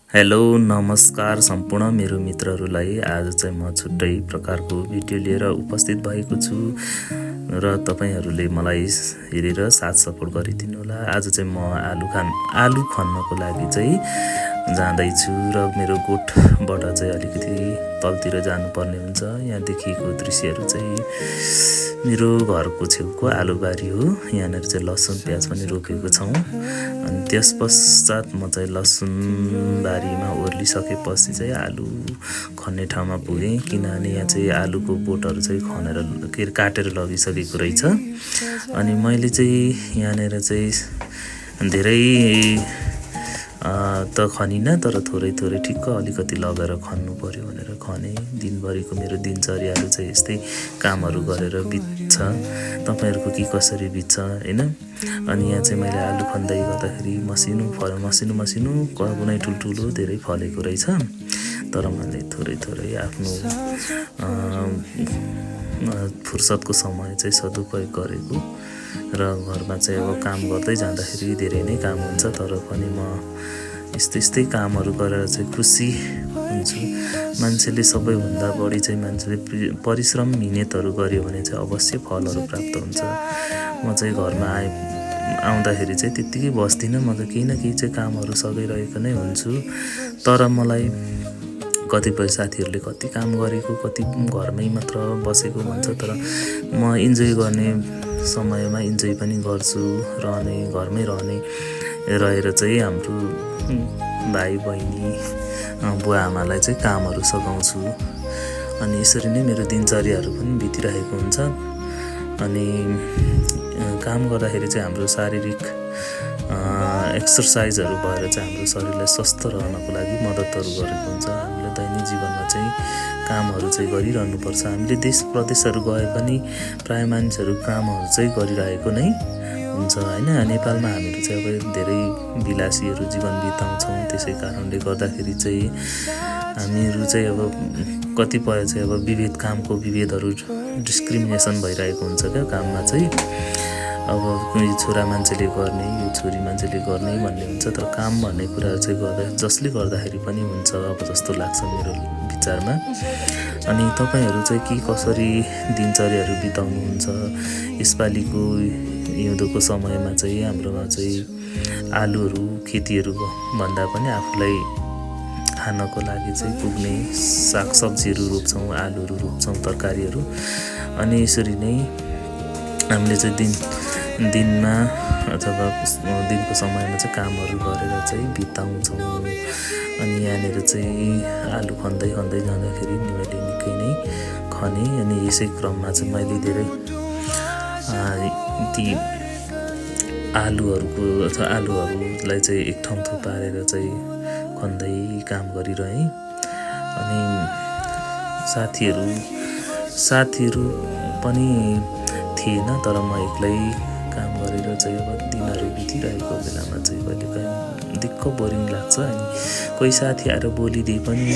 Hello नमस्कार सम्पूर्ण मेरो मित्रहरूलाई। आज चाहिँ म छुट्टै प्रकारको भिडियो लिएर उपस्थित भएको छु र तपाईहरूले मलाई हेरेर साथ सपोर्ट गरिदिनु होला। आज चाहिँ म आलु खन्नको लागि चाहिँ जाँदैछु र मेरो गोठबाट चाहिँ अलिकति तलतिर जानुपर्ने हुन्छ। यहाँ देखिएको दृश्यहरू चाहिँ मेरो घरको छेउको आलुबारी हो। यहाँनिर चाहिँ लसुन प्याज पनि रोपेको छौँ। अनि त्यस पश्चात म चाहिँ लसुन बारीमा ओर्लिसकेपछि चाहिँ आलु खन्ने ठाउँमा पुगेँ, किनभने यहाँ चाहिँ आलुको बोटहरू चाहिँ खनेर काटेर लगिसकेको रहेछ। अनि मैले चाहिँ यहाँनिर चाहिँ धेरै त खनिनँ, तर थोरै थोरै ठिक्क अलिकति लगेर खन्नु पर्यो भनेर खने। दिनभरिको मेरो दिनचर्याहरू चाहिँ यस्तै कामहरू गरेर बित्छ। तपाईँहरूको के कसरी बित्छ होइन। अनि यहाँ चाहिँ मैले आलु खन्दै गर्दाखेरि मसिनो कुनै ठुल्ठुलो धेरै फलेको रहेछ। तर मैले थोरै थोरै आफ्नो फुर्सदको समय चाहिँ सदुपयोग गरेको र घरमा चाहिँ अब काम गर्दै जाँदाखेरि धेरै नै काम हुन्छ, तर पनि म यस्तै कामहरू गरेर चाहिँ खुसी हुन्छु। मान्छेले सबैभन्दा बढी चाहिँ मान्छेले परिश्रम मिहिनेतहरू गर्यो भने चाहिँ अवश्य फलहरू प्राप्त हुन्छ। म चाहिँ घरमा आउँदाखेरि चाहिँ त्यत्तिकै बस्दिनँ, म त केही न केही चाहिँ कामहरू सघाइरहेको नै हुन्छु। तर मलाई कतिपय साथीहरूले कति काम गरेको, कति घरमै मात्र बसेको भन्छ, तर म इन्जोय गर्ने समयमा इन्जोय पनि गर्छु। घरमै रहेर चाहिँ हाम्रो भाइ बहिनी बुवा आमालाई चाहिँ कामहरू सघाउँछु। अनि यसरी नै मेरो दिनचर्याहरू पनि बितिरहेको हुन्छ। अनि काम गर्दाखेरि चाहिँ हाम्रो शारीरिक एक्सर्साइजहरू भएर चाहिँ हाम्रो शरीरलाई स्वस्थ रहनको लागि मद्दतहरू गरेको हुन्छ। हामीले दैनिक जीवनमा चाहिँ कामहरू चाहिँ गरिरहनुपर्छ। हामीले देश प्रदेशहरू गए पनि प्राय मानिसहरू कामहरू चाहिँ गरिरहेको नै हुन्छ होइन। नेपालमा हामीहरू चाहिँ अब धेरै विलासीहरू जीवन बिताउँछौँ। त्यसै कारणले गर्दाखेरि चाहिँ हामीहरू चाहिँ अब कतिपय चाहिँ अब कामको विभेदहरू डिस्क्रिमिनेसन भइरहेको हुन्छ क्या काममा चाहिँ। अब यो छोरा मान्छेले गर्ने, यो छोरी मान्छेले गर्ने भन्ने हुन्छ, तर काम भन्ने कुराहरू चाहिँ जसले गर्दाखेरि पनि हुन्छ अब जस्तो लाग्छ मेरो विचारमा। अनि तपाईँहरू चाहिँ के कसरी दिनचर्याहरू बिताउनुहुन्छ? यसपालिको हिउँदोको समयमा चाहिँ हाम्रोमा चाहिँ आलुहरू खेतीहरू भन्दा पनि आफूलाई खानको लागि चाहिँ पुग्ने सागसब्जीहरू रोप्छौँ, आलुहरू रोप्छौँ, तरकारीहरू। अनि यसरी नै हामीले चाहिँ दिनमा अथवा दिनको समयमा चाहिँ कामहरू गरेर चाहिँ बिताउँछौँ। अनि यहाँनिर चाहिँ आलु खन्दै जाँदाखेरि मैले निकै नै खने। अनि यसै क्रममा चाहिँ मैले धेरै ती आलुहरूलाई चाहिँ एक ठाउँ थुपारेर चाहिँ खन्दै काम गरिरहेँ। अनि साथीहरू पनि थिएन, तर म एक्लै काम गरेर चाहिँ अब दिनहरू बितिरहेको बेलामा चाहिँ कहिलेकाहीँ दिक्क बोरिङ लाग्छ। अनि कोही साथी आएर बोलिदिए पनि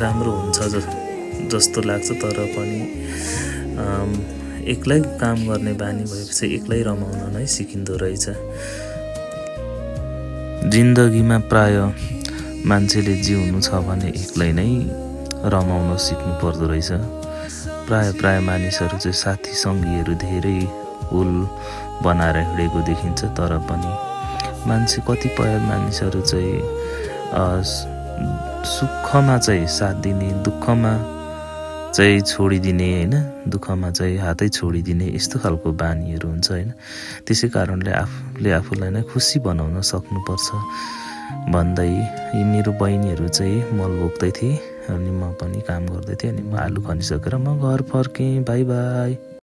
राम्रो हुन्छ जस्तो लाग्छ, तर पनि एक्लै काम गर्ने बानी भएपछि एक्लै रमाउन नै सिकिँदो रहेछ। जिन्दगीमा प्राय मान्छेले जिउनु छ भने एक्लै नै रमाउन सिक्नु पर्दो रहेछ। प्राय मानिसहरू चाहिँ साथी सङ्गीहरू धेरै हुल बनाएर हिँडेको देखिन्छ, तर पनि कतिपय मानिसहरू चाहिँ सुखमा चाहिँ साथ दिने, दुःखमा चाहिँ छोडिदिने होइन, दुःखमा चाहिँ हातै छोडिदिने, यस्तो खालको बानीहरू हुन्छ होइन। त्यसै कारणले आफूलाई नै खुसी बनाउन सक्नुपर्छ भन्दै यी मेरो बहिनीहरू चाहिँ मल बोक्दै थिए अनि म पनि काम गर्दै थिएँ। अनि म आलु खनिसकेर म घर फर्केँ। By by.